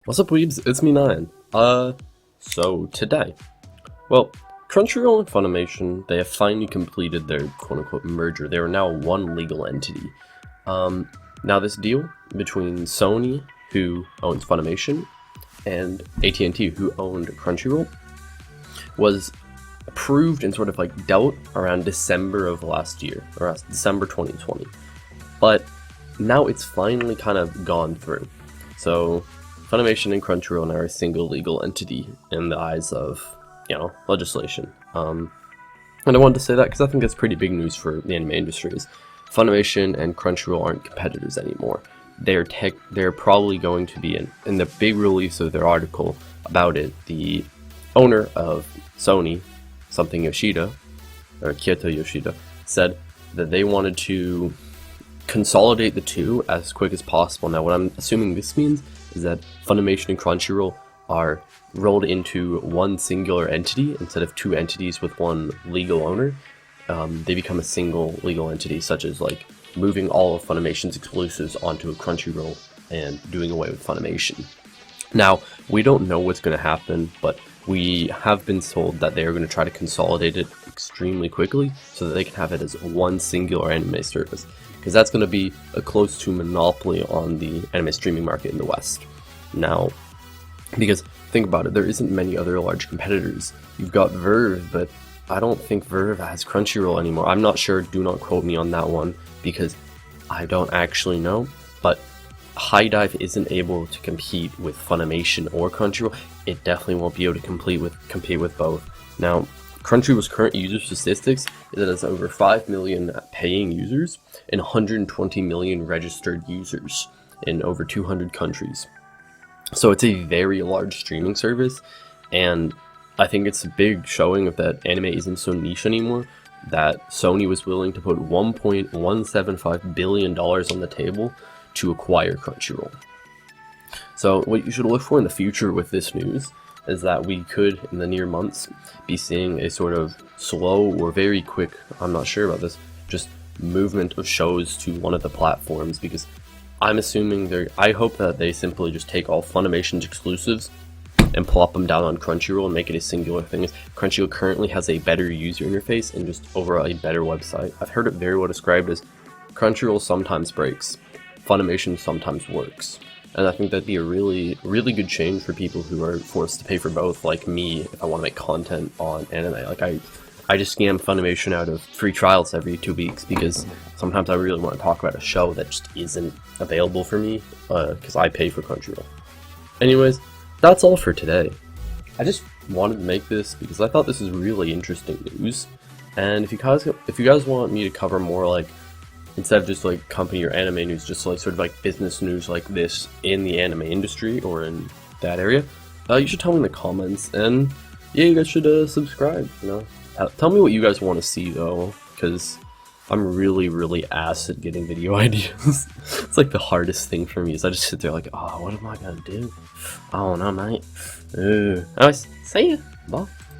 What's up, weebs? It's me, Nine. So today, well, Crunchyroll and Funimation, they have finally completed their quote-unquote merger. They are now one legal entity. Now this deal between Sony, who owns Funimation, and AT&T, who owned Crunchyroll, was approved and sort of like dealt around December of last year, or December 2020. But now it's finally kind of gone through. So Funimation and Crunchyroll now are a single legal entity in the eyes of, legislation. And I wanted to say that because I think that's pretty big news for the anime industry. Is Funimation and Crunchyroll aren't competitors anymore. They're probably going to be in the big release of their article about it. The owner of Sony, something Yoshida, or Kyoto Yoshida, said that they wanted to consolidate the two as quick as possible. Now, what I'm assuming this means is that Funimation and Crunchyroll are rolled into one singular entity instead of two entities with one legal owner. They become a single legal entity, such as like moving all of Funimation's exclusives onto a Crunchyroll and doing away with Funimation. Now, we don't know what's going to happen, but we have been told that they are going to try to consolidate it extremely quickly so that they can have it as one singular anime service, because that's going to be a close to monopoly on the anime streaming market in the West. Now, because think about it, there isn't many other large competitors. You've got Verve, but I don't think Verve has Crunchyroll anymore. I'm not sure, do not quote me on that one, because I don't actually know, but High Dive isn't able to compete with Funimation or Crunchyroll. It definitely won't be able to compete with both. Now, Crunchyroll's current user statistics is that it has over 5 million paying users and 120 million registered users in over 200 countries. So it's a very large streaming service, and I think it's a big showing of that anime isn't so niche anymore, that Sony was willing to put $1.175 billion on the table to acquire Crunchyroll. So what you should look for in the future with this news is that we could, in the near months, be seeing a sort of slow or very quick, I'm not sure about this, just movement of shows to one of the platforms, because I'm assuming I hope that they simply just take all Funimation's exclusives and plop them down on Crunchyroll and make it a singular thing. Crunchyroll currently has a better user interface and just overall a better website. I've heard it very well described as Crunchyroll sometimes breaks, Funimation sometimes works. And I think that'd be a really, really good change for people who are forced to pay for both, like me, if I want to make content on anime. Like I just scam Funimation out of free trials every 2 weeks because sometimes I really want to talk about a show that just isn't available for me because I pay for Crunchyroll. Anyways, that's all for today. I just wanted to make this because I thought this is really interesting news. And if you guys want me to cover more, like, instead of just like company or anime news, just like sort of like business news like this in the anime industry or in that area, you should tell me in the comments. And yeah, you guys should subscribe. Tell me what you guys want to see though, because I'm really ass at getting video ideas. It's like the hardest thing for me is I just sit there like, oh, what am I gonna do? I don't know, mate. Anyways, see ya. Bye.